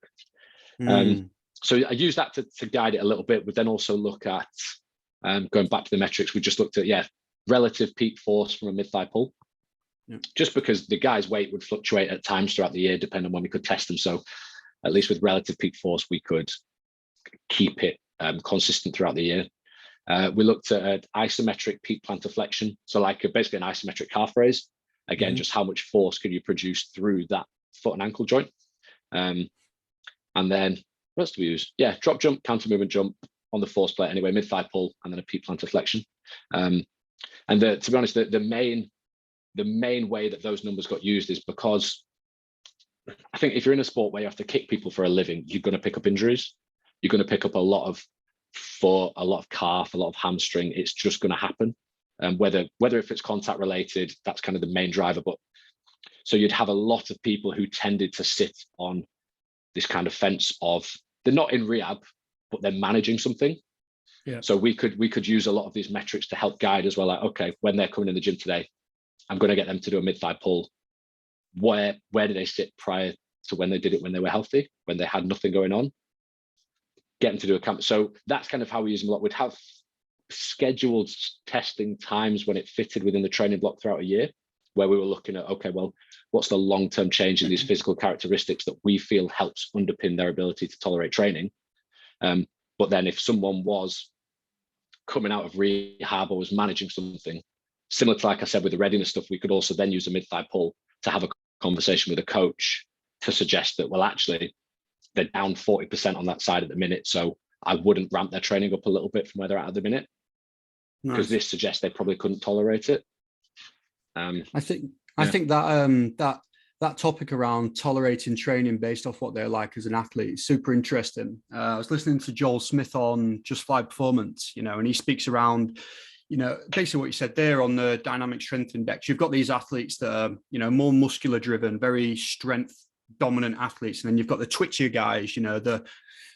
So I use that to guide it a little bit, but then also look at, going back to the metrics, we just looked at, relative peak force from a mid-thigh pull. Just because the guy's weight would fluctuate at times throughout the year, depending on when we could test them. So at least with relative peak force, we could keep it consistent throughout the year. We looked at isometric peak plantar flexion. So like basically an isometric calf raise. Again, just how much force can you produce through that foot and ankle joint. And then what else do we use? Yeah, drop jump, counter movement jump on the force plate anyway, mid-thigh pull, and then a peak plantar flexion. And to be honest, the main way that those numbers got used is because I think if you're in a sport where you have to kick people for a living, you're going to pick up injuries. You're going to pick up a lot of foot, a lot of calf, a lot of hamstring. It's just going to happen. Whether if it's contact related, that's kind of the main driver. But so you'd have a lot of people who tended to sit on this kind of fence of they're not in rehab, but they're managing something. Yeah. So we could use a lot of these metrics to help guide as well. Like, okay, when they're coming in the gym today, I'm going to get them to do a mid-thigh pull. Where did they sit prior to when they did it when they were healthy, when they had nothing going on? Get them to do a camp. So that's kind of how we use them a lot. We'd have scheduled testing times when it fitted within the training block throughout a year, where we were looking at, okay, well, what's the long-term change in these physical characteristics that we feel helps underpin their ability to tolerate training? But then if someone was coming out of rehab or was managing something, similar to, like I said, with the readiness stuff, we could also then use a mid-thigh pull to have a conversation with a coach to suggest that, well, actually, they're down 40% on that side at the minute. So I wouldn't ramp their training up a little bit from where they're at the minute, because this suggests they probably couldn't tolerate it. I think that that topic around tolerating training based off what they're like as an athlete is super interesting. I was listening to Joel Smith on Just Fly Performance, and he speaks around, basically what you said there on the dynamic strength index. You've got these athletes that are, more muscular driven, very strength dominant athletes, and then you've got the twitchier guys, you know, the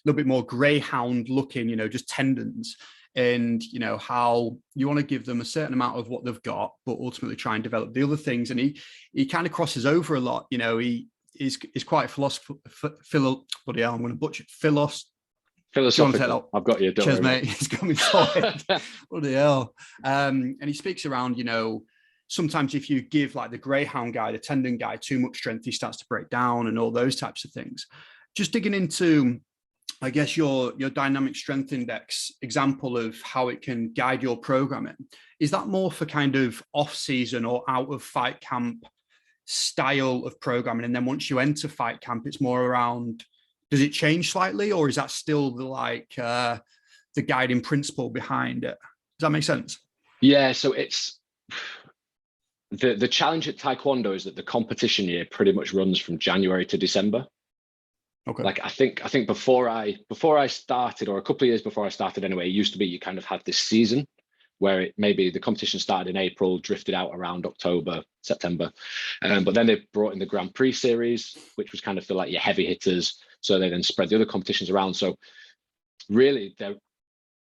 little bit more greyhound looking, you know, just tendons. And you know how you want to give them a certain amount of what they've got, but ultimately try and develop the other things. And he kind of crosses over a lot. You know, he is quite philosophical. Bloody hell, I'm going to butcher philosophical. I've got you. Cheers, mate. He's got me sorted. Bloody hell. And he speaks around, you know, sometimes if you give like the greyhound guy, the tendon guy, too much strength, he starts to break down and all those types of things. Just digging into, I guess, your dynamic strength index example of how it can guide your programming. Is that more for kind of off season or out of fight camp style of programming? And then once you enter fight camp, it's more around, does it change slightly, or is that still the the guiding principle behind it? Does that make sense? Yeah. So it's the challenge at Taekwondo is that the competition year pretty much runs from January to December. Okay. Like I think before I started, or a couple of years before I started anyway, it used to be you kind of had this season where it maybe the competition started in April, drifted out around October, September. But then they brought in the Grand Prix series, which was kind of for like your heavy hitters. So they then spread the other competitions around. So really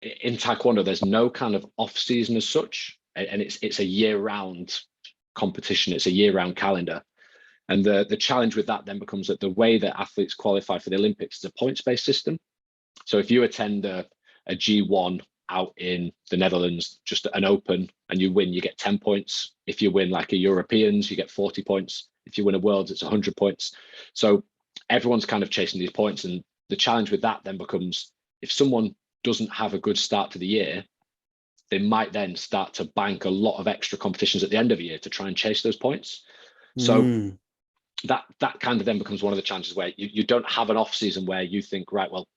in Taekwondo, there's no kind of off season as such. And it's a year round competition. It's a year round calendar. And the challenge with that then becomes that the way that athletes qualify for the Olympics is a points-based system. So if you attend a G1 out in the Netherlands, just an open, and you win, you get 10 points. If you win like a Europeans, you get 40 points. If you win a Worlds, it's 100 points. So everyone's kind of chasing these points. And the challenge with that then becomes, if someone doesn't have a good start to the year, they might then start to bank a lot of extra competitions at the end of the year to try and chase those points. So that kind of then becomes one of the challenges where you don't have an off season where you think, right, well,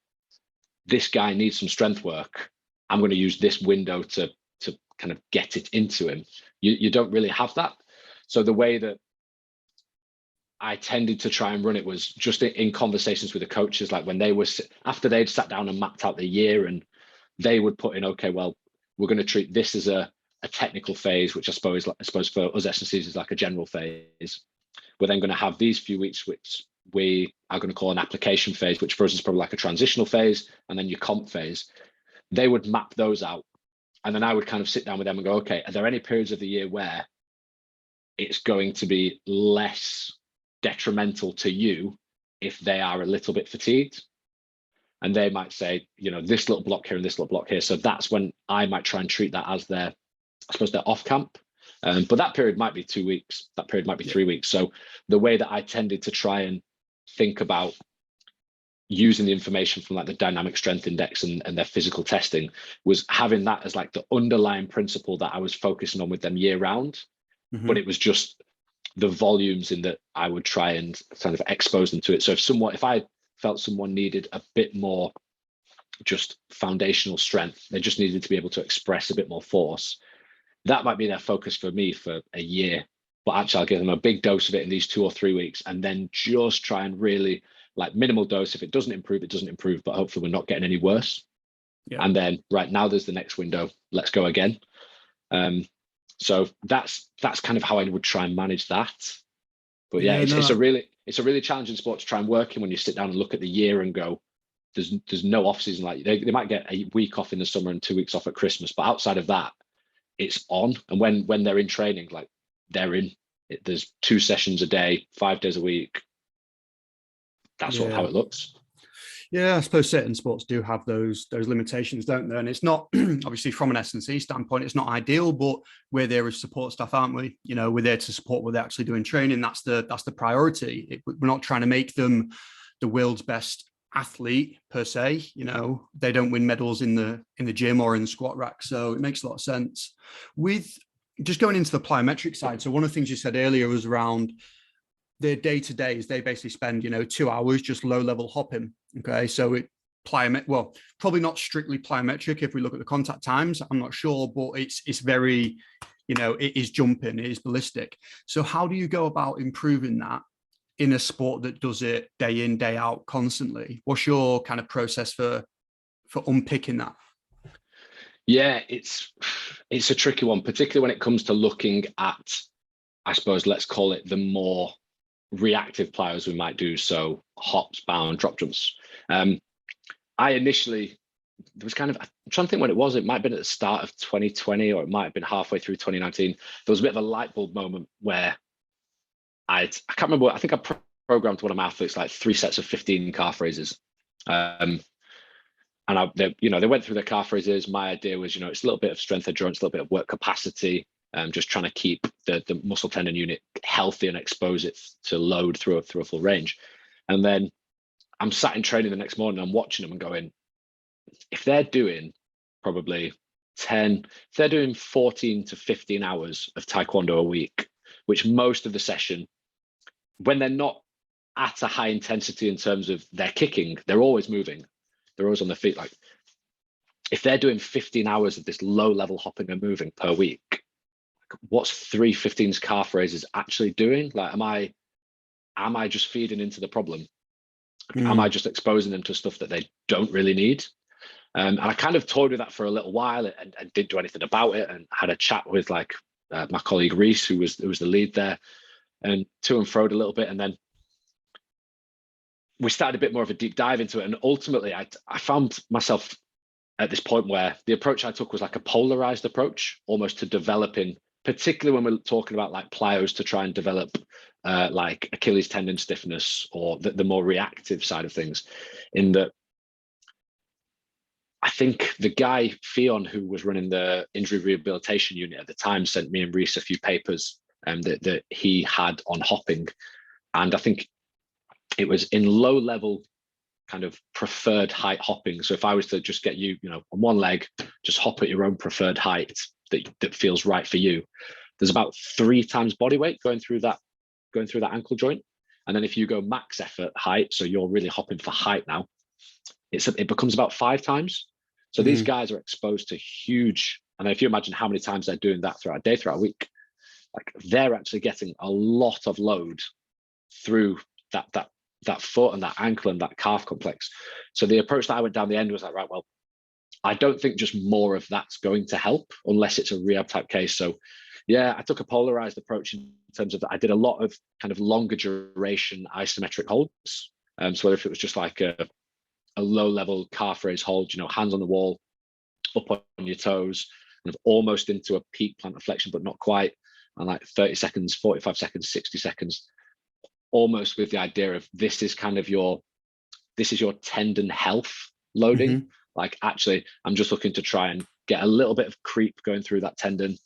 this guy needs some strength work. I'm going to use this window to kind of get it into him. You don't really have that. So the way that I tended to try and run it was just in conversations with the coaches, like when they were, after they'd sat down and mapped out the year, and they would put in, okay, well, we're going to treat this as a technical phase, which I suppose for us S&Cs is like a general phase. We're then going to have these few weeks, which we are going to call an application phase, which for us is probably like a transitional phase, and then your comp phase. They would map those out. And then I would kind of sit down with them and go, okay, are there any periods of the year where it's going to be less detrimental to you if they are a little bit fatigued? And they might say, you know, this little block here and this little block here. So that's when I might try and treat that as their off camp. But that period might be 2 weeks. That period might be 3 weeks. So the way that I tended to try and think about using the information from like the dynamic strength index and their physical testing was having that as like the underlying principle that I was focusing on with them year round. But it was just the volumes in that I would try and kind of expose them to it. So if I felt someone needed a bit more just foundational strength, they just needed to be able to express a bit more force, that might be their focus for me for a year. But actually I'll give them a big dose of it in these 2 or 3 weeks, and then just try and really like minimal dose. If it doesn't improve, it doesn't improve, but hopefully we're not getting any worse. And then right now there's the next window, let's go again. So that's kind of how I would try and manage that. But it's a really challenging sport to try and work in when you sit down and look at the year and go, there's no off season. Like they might get a week off in the summer and 2 weeks off at Christmas, but outside of that, it's on. And when they're in training, like they're in it, there's 2 sessions a day, 5 days a week. That's sort of how it looks. Yeah, I suppose certain sports do have those limitations, don't they? And it's not, obviously from an S&C standpoint, it's not ideal, but we're there as support staff, aren't we? You know, we're there to support what they're actually doing training. That's the priority. We're not trying to make them the world's best athlete per se. You know, they don't win medals in the gym or in the squat rack. So it makes a lot of sense. With just going into the plyometric side. So one of the things you said earlier was around their day-to-day is they basically spend, 2 hours just low-level hopping. Okay, so probably not strictly plyometric if we look at the contact times. I'm not sure, but it's very, it is jumping, it is ballistic. So how do you go about improving that in a sport that does it day in, day out constantly? What's your kind of process for unpicking that? Yeah, it's a tricky one, particularly when it comes to looking at, I suppose, let's call it the more reactive plyos we might do, so hops, bound, drop jumps. I initially, there was kind of, I'm trying to think when it was. It might have been at the start of 2020, or it might have been halfway through 2019. There was a bit of a light bulb moment where I can't remember. I think I programmed one of my athletes like 3 sets of 15 calf raises. And they went through their calf raises. My idea was, it's a little bit of strength endurance, a little bit of work capacity, just trying to keep the muscle tendon unit healthy and expose it to load through a full range. And then I'm sat in training the next morning, I'm watching them and going, if they're doing probably 10, if they're doing 14 to 15 hours of Taekwondo a week, which most of the session, when they're not at a high intensity in terms of their kicking, they're always moving. They're always on their feet. Like, if they're doing 15 hours of this low level hopping and moving per week, what's 315's calf raises actually doing? Like, am I just feeding into the problem? Am I just exposing them to stuff that they don't really need? And I kind of toyed with that for a little while and didn't do anything about it, and had a chat with my colleague Reese, who was the lead there, and to and fro'd a little bit. And then we started a bit more of a deep dive into it. And ultimately I found myself at this point where the approach I took was like a polarized approach, almost to developing, particularly when we're talking about like plyos, to try and develop like Achilles tendon stiffness, or the more reactive side of things. In that, I think the guy Fion, who was running the injury rehabilitation unit at the time, sent me and Reese a few papers that he had on hopping. And I think it was in low level kind of preferred height hopping. So if I was to just get you, on one leg, just hop at your own preferred height that feels right for you, there's about 3 times body weight going through that ankle joint. And then if you go max effort height, so you're really hopping for height now, it becomes about 5 times. So these guys are exposed to huge, and if you imagine how many times they're doing that throughout a day, throughout a week, like, they're actually getting a lot of load through that foot and that ankle and that calf complex. So the approach that I went down the end was like, right, well, I don't think just more of that's going to help unless it's a rehab type case. So yeah, I took a polarized approach in terms of that. I did a lot of kind of longer duration isometric holds. So whether if it was just like a low level calf raise hold, hands on the wall, up on your toes, kind of almost into a peak plantar flexion, but not quite, and like 30 seconds, 45 seconds, 60 seconds, almost with the idea of this is your tendon health loading. Like, actually, I'm just looking to try and get a little bit of creep going through that tendon,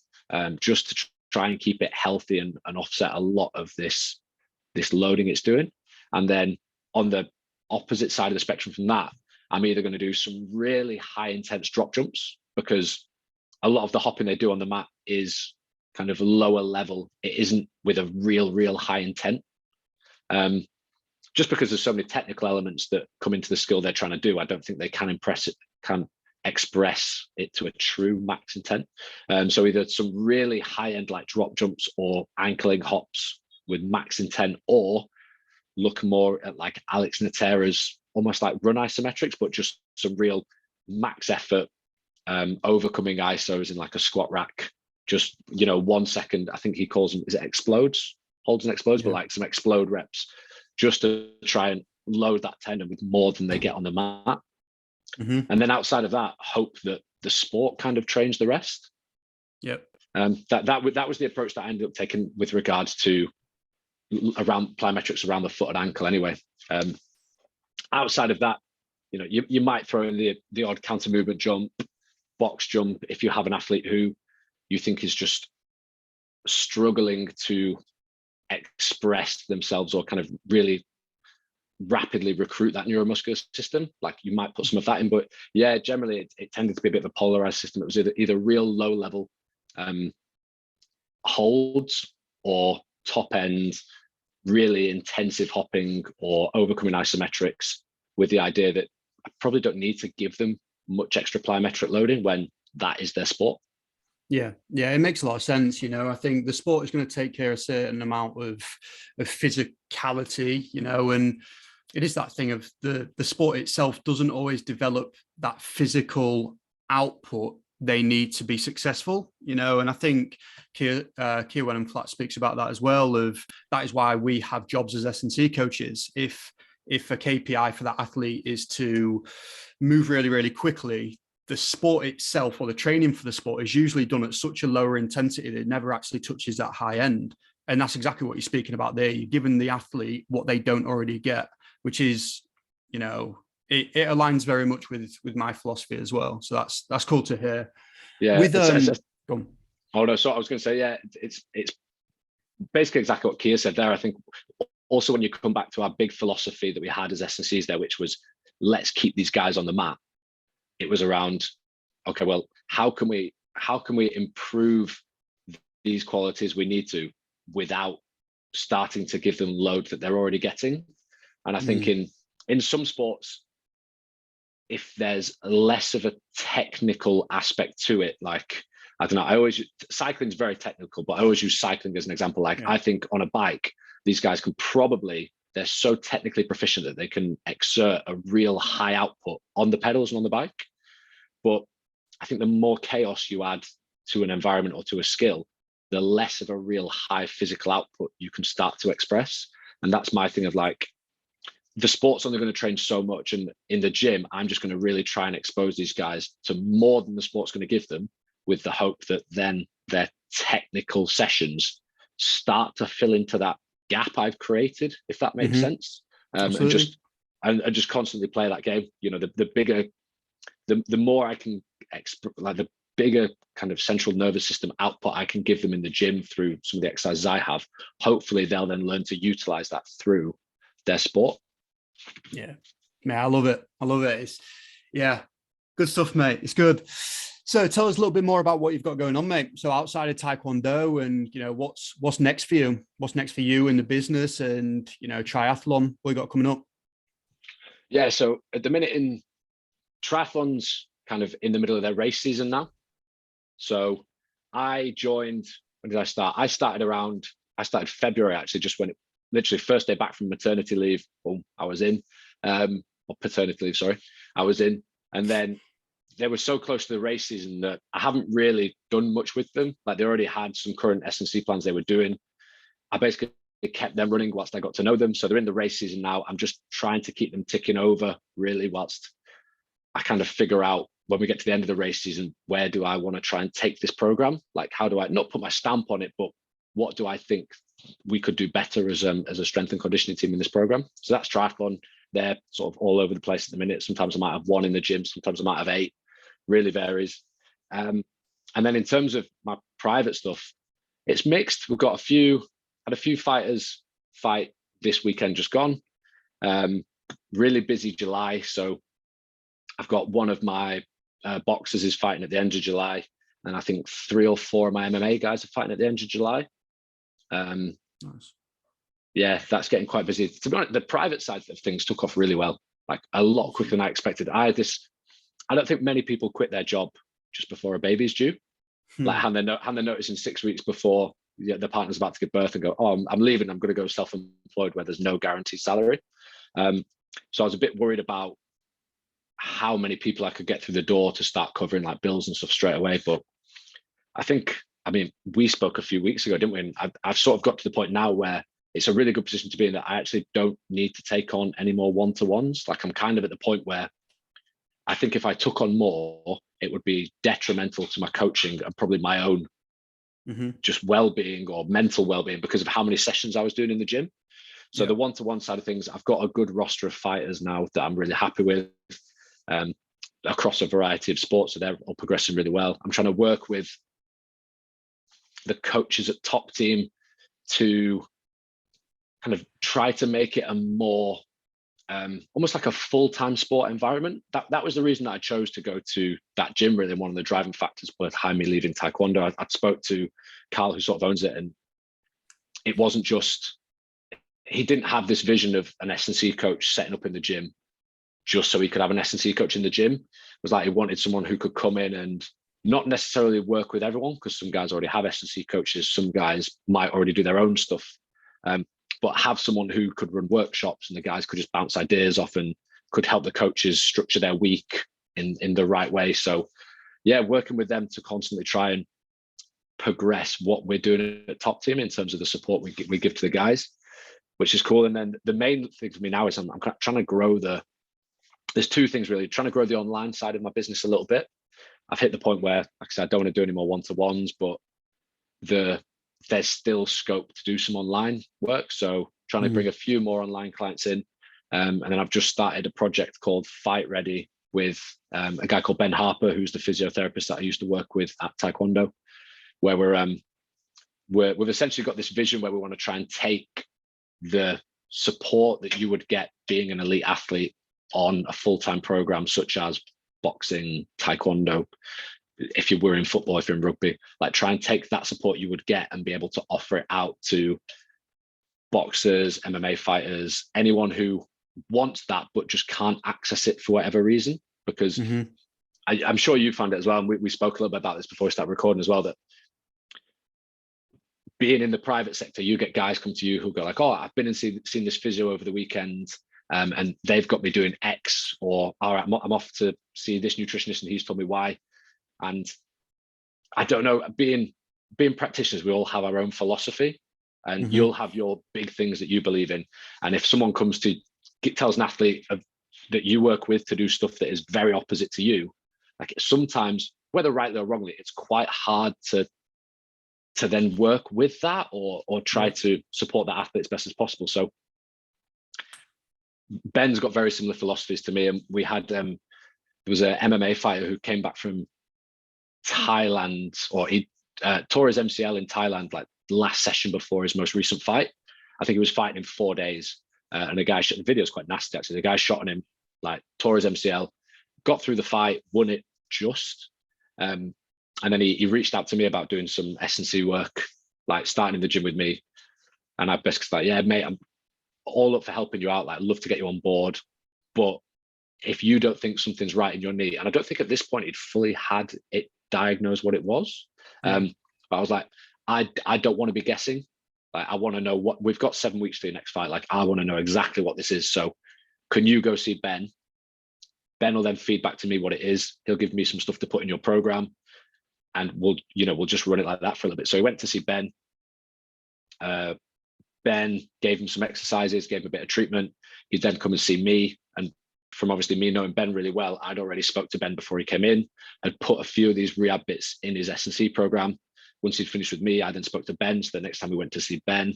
just to try and keep it healthy and offset a lot of this loading it's doing. And then on the opposite side of the spectrum from that, I'm either going to do some really high intense drop jumps, because a lot of the hopping they do on the mat is kind of lower level. It isn't with a real high intent. Just because there's so many technical elements that come into the skill they're trying to do, I don't think they can express it to a true max intent. So either some really high end like drop jumps or ankling hops with max intent, or look more at like Alex Natera's almost like run isometrics, but just some real max effort, overcoming isos in like a squat rack, just 1 second. I think he calls them, is it explodes, holds and explodes, but like some explode reps, just to try and load that tendon with more than they get on the mat. And then outside of that, hope that the sport kind of trains the rest. That was the approach that I ended up taking with regards to around plyometrics around the foot and ankle anyway. Outside of that, you might throw in the odd counter movement jump, box jump, if you have an athlete who you think is just struggling to express themselves or kind of really rapidly recruit that neuromuscular system. Like, you might put some of that in, but yeah, generally it tended to be a bit of a polarized system. It was either real low level holds, or top end really intensive hopping or overcoming isometrics, with the idea that I probably don't need to give them much extra plyometric loading when that is their sport. Yeah, it makes a lot of sense. I think the sport is going to take care of a certain amount of physicality, and it is that thing of the sport itself doesn't always develop that physical output they need to be successful, you know. And I think Keir Wenham-Platt speaks about that as well, of that is why we have jobs as S&C coaches. If a KPI for that athlete is to move really, really quickly, the sport itself or the training for the sport is usually done at such a lower intensity that it never actually touches that high end. And that's exactly what you're speaking about there. You're giving the athlete what they don't already get, which is, you know, it aligns very much with my philosophy as well. So that's cool to hear. Yeah. With oh no, so I was going to say, yeah, it's basically exactly what Keir said there. I think also when you come back to our big philosophy that we had as S&Cs there, which was let's keep these guys on the mat. It was around, okay, well, how can we improve these qualities we need to without starting to give them load that they're already getting? And I think in some sports, if there's less of a technical aspect to it, like, I don't know, cycling is very technical, but I always use cycling as an example. Like, I think on a bike, these guys can they're so technically proficient that they can exert a real high output on the pedals and on the bike. But I think the more chaos you add to an environment or to a skill, the less of a real high physical output you can start to express. And that's my thing of like, the sport's only going to train so much. And in the gym, I'm just going to really try and expose these guys to more than the sport's going to give them, with the hope that then their technical sessions start to fill into that gap I've created, if that makes sense. And just constantly play that game. You know, the bigger, the more I can like the bigger kind of central nervous system output I can give them in the gym through some of the exercises I have, hopefully they'll then learn to utilize that through their sport. Yeah, man, I love it. It's good stuff, mate. It's good. So tell us a little bit more about what you've got going on, mate. So outside of Taekwondo, and you know, what's next for you? What's next for you in the business, and you know, triathlon? What you got coming up? Yeah, so at the minute in triathlon's kind of in the middle of their race season now. So I joined, when did I start? I started February, actually, just when literally first day back from maternity leave, boom, I was in, or paternity leave, sorry, I was in. And then they were so close to the race season that I haven't really done much with them. Like, they already had some current S&C plans they were doing. I basically kept them running whilst I got to know them. So they're in the race season now. I'm just trying to keep them ticking over, really, whilst I kind of figure out, when we get to the end of the race season, where do I want to try and take this program? Like, how do I not put my stamp on it, but what do I think we could do better as a strength and conditioning team in this program? So that's triathlon. They're sort of all over the place at the minute. Sometimes I might have one in the gym, sometimes I might have 8. Really varies. And then in terms of my private stuff, it's mixed. We've got had a few fighters fight this weekend just gone. Really busy July. So I've got one of my boxers is fighting at the end of July, and I think 3 or 4 of my MMA guys are fighting at the end of July. Nice. Yeah, that's getting quite busy. To be honest, the private side of things took off really well, like a lot quicker than I expected. I don't think many people quit their job just before a baby's due, like hand their notice in 6 weeks before the partner's about to give birth and go, oh, I'm leaving, I'm going to go self-employed where there's no guaranteed salary. So I was a bit worried about how many people I could get through the door to start covering like bills and stuff straight away. But I mean, we spoke a few weeks ago, didn't we? And I've sort of got to the point now where it's a really good position to be in, that I actually don't need to take on any more one-to-ones. Like, I'm kind of at the point where I think if I took on more, it would be detrimental to my coaching and probably my own just well-being or mental well-being, because of how many sessions I was doing in the gym. So the one-to-one side of things, I've got a good roster of fighters now that I'm really happy with, across a variety of sports. So they're all progressing really well. I'm trying to work with the coaches at Top Team to kind of try to make it a more almost like a full-time sport environment. That was the reason that I chose to go to that gym, really. One of the driving factors behind me leaving Taekwondo. I spoke to Carl, who sort of owns it, and it wasn't just, he didn't have this vision of an S&C coach setting up in the gym just so he could have an S&C coach in the gym. It was like he wanted someone who could come in and not necessarily work with everyone, because some guys already have S&C coaches, some guys might already do their own stuff, but have someone who could run workshops and the guys could just bounce ideas off and could help the coaches structure their week in the right way. So yeah, working with them to constantly try and progress what we're doing at Top Team in terms of the support we give to the guys, which is cool. And then the main thing for me now is I'm trying to grow there's two things really, trying to grow the online side of my business a little bit. I've hit the point where, like I said, I don't want to do any more one-to-ones, but there's still scope to do some online work. So trying to bring a few more online clients in. And then I've just started a project called Fight Ready with a guy called Ben Harper, who's the physiotherapist that I used to work with at Taekwondo, where we've essentially got this vision where we want to try and take the support that you would get being an elite athlete on a full-time program, such as boxing, Taekwondo, if you were in football, if you're in rugby, like try and take that support you would get and be able to offer it out to boxers, MMA fighters, anyone who wants that but just can't access it for whatever reason. Because I'm sure you found it as well, and we spoke a little bit about this before we started recording as well, that being in the private sector, you get guys come to you who go like, oh, I've been and seen this physio over the weekend, and they've got me doing X, or all right, I'm off to see this nutritionist and he's told me Y. And I don't know, being practitioners, we all have our own philosophy, and you'll have your big things that you believe in. And if someone comes to tells an athlete that you work with to do stuff that is very opposite to you, like sometimes, whether rightly or wrongly, it's quite hard to then work with that or try to support that athlete as best as possible. So Ben's got very similar philosophies to me, and we had there was an MMA fighter who came back from Thailand, or he tore his MCL in Thailand like last session before his most recent fight. I think he was fighting in 4 days, and a guy shot the video is quite nasty actually. The guy shot on him, like tore his MCL, got through the fight, won it just. And then he reached out to me about doing some S&C work, like starting in the gym with me. And I basically like, yeah, mate, I'm all up for helping you out. Like, I'd love to get you on board. But if you don't think something's right in your knee, and I don't think at this point he'd fully had it diagnosed what it was. But I was like, I don't want to be guessing. Like, I want to know what we've got 7 weeks for your next fight. Like, I want to know exactly what this is. So can you go see Ben? Ben will then feed back to me what it is. He'll give me some stuff to put in your program, and we'll just run it like that for a little bit. So he went to see Ben. Ben gave him some exercises, gave him a bit of treatment. He'd then come and see me. And from obviously me knowing Ben really well, I'd already spoke to Ben before he came in. I'd put a few of these rehab bits in his S&C program. Once he'd finished with me, I then spoke to Ben. So the next time we went to see Ben,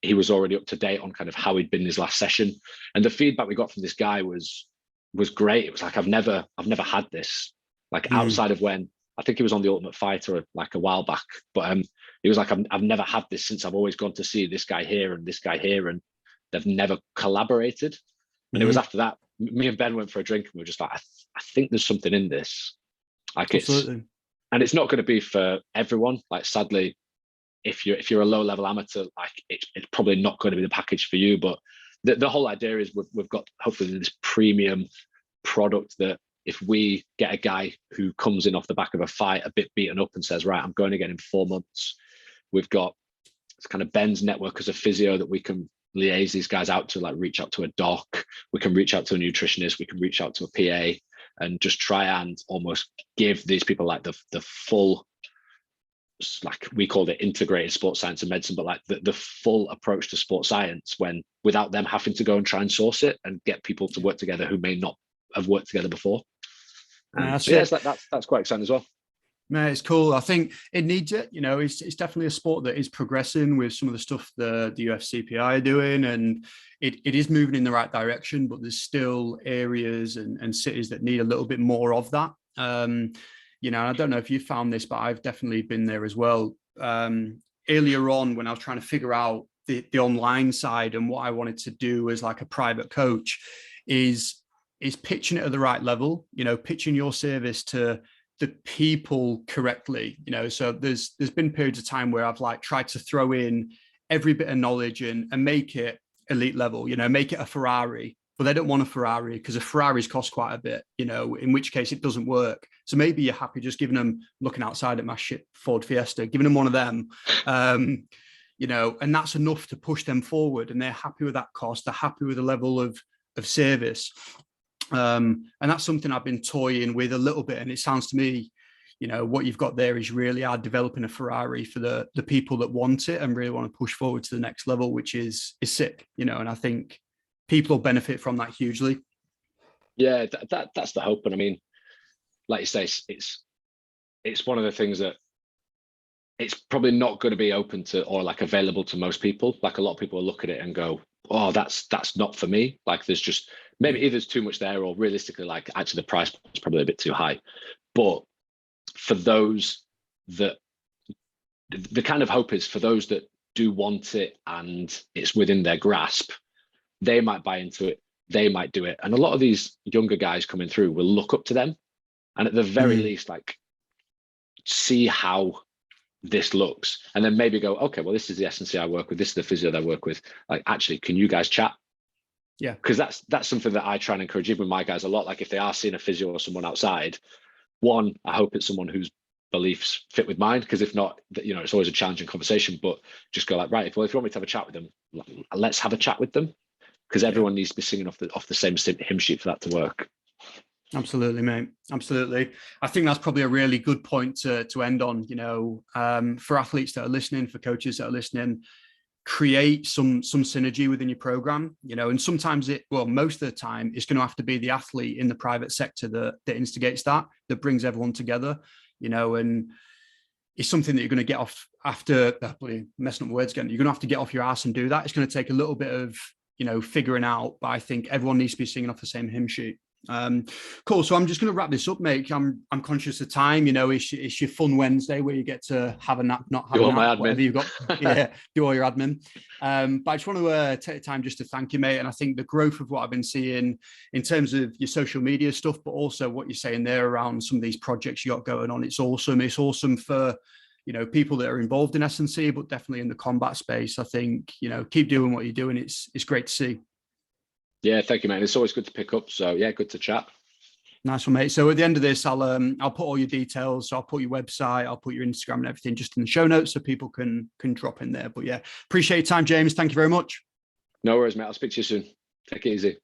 he was already up to date on kind of how he'd been in his last session. And the feedback we got from this guy was great. It was like, I've never had this, like outside of when I think he was on The Ultimate Fighter like a while back, but he was like, I've never had this since I've always gone to see this guy here and this guy here, and they've never collaborated. And it was after that, me and Ben went for a drink, and we were just like, I think there's something in this. Like, absolutely. And it's not going to be for everyone. Like, sadly, if you're a low level amateur, like it's probably not going to be the package for you. But the whole idea is we've got hopefully this premium product that if we get a guy who comes in off the back of a fight a bit beaten up and says, right, I'm going again in 4 months, we've got it's kind of Ben's network as a physio that we can liaise these guys out to, like reach out to a doc, we can reach out to a nutritionist, we can reach out to a PA, and just try and almost give these people like the full, like we called it integrated sports science and medicine, but like the full approach to sports science, when without them having to go and try and source it and get people to work together who may not have worked together before. So yeah, that's quite exciting as well. Man, it's cool. I think it needs it. You know, it's definitely a sport that is progressing with some of the stuff the UFCPI are doing, and it is moving in the right direction. But there's still areas and cities that need a little bit more of that. You know, I don't know if you found this, but I've definitely been there as well. Earlier on, when I was trying to figure out the online side and what I wanted to do as like a private coach, is pitching it at the right level. You know, pitching your service to the people correctly, you know. So there's been periods of time where I've like tried to throw in every bit of knowledge and make it elite level, you know, make it a Ferrari, but they don't want a Ferrari because a Ferraris cost quite a bit, you know, in which case it doesn't work. So maybe you're happy just giving them, looking outside at my shit Ford Fiesta, giving them one of them, you know, and that's enough to push them forward, and they're happy with that cost. They're happy with the level of service. And that's something I've been toying with a little bit, and it sounds to me you know, what you've got there is really developing a Ferrari for the people that want it and really want to push forward to the next level, which is sick, you know, and I think people will benefit from that hugely. Yeah, that's the hope. And I mean, like you say, it's one of the things that it's probably not going to be open to or like available to most people. Like a lot of people will look at it and go, oh, that's not for me. Like there's just maybe either there's too much there, or realistically, like actually the price is probably a bit too high. But for those that the kind of hope is for those that do want it and it's within their grasp, they might buy into it, they might do it. And a lot of these younger guys coming through will look up to them and at the very least, like see how this looks and then maybe go, okay, well, this is the S&C I work with, this is the physio that I work with. Like, actually, can you guys chat? Yeah. Because that's something that I try and encourage even with my guys a lot. Like if they are seeing a physio or someone outside, one, I hope it's someone whose beliefs fit with mine, because if not, you know, it's always a challenging conversation. But just go like, right, if you want me to have a chat with them, let's have a chat with them, because everyone needs to be singing off the same hymn sheet for that to work. Absolutely, mate. Absolutely. I think that's probably a really good point to end on, you know, for athletes that are listening, for coaches that are listening, create some synergy within your program, you know, and sometimes most of the time it's going to have to be the athlete in the private sector that instigates that brings everyone together, you know, and it's something that you're going to get off after messing up words again. You're going to have to get off your ass and do that. It's going to take a little bit of, you know, figuring out, but I think everyone needs to be singing off the same hymn sheet. Cool. So I'm just going to wrap this up, mate. I'm conscious of time. You know, it's your fun Wednesday where you get to have a nap, not have a nap, whatever you've got. Yeah, do all your admin. But I just want to take the time just to thank you, mate. And I think the growth of what I've been seeing in terms of your social media stuff, but also what you're saying there around some of these projects you got going on. It's awesome. It's awesome for, you know, people that are involved in S&C, but definitely in the combat space. I think, you know, keep doing what you're doing. It's great to see. Yeah, thank you, man. It's always good to pick up. So yeah, good to chat. Nice one, mate. So at the end of this, I'll put all your details. So I'll put your website, I'll put your Instagram and everything just in the show notes so people can drop in there. But yeah, appreciate your time, James. Thank you very much. No worries, mate. I'll speak to you soon. Take it easy.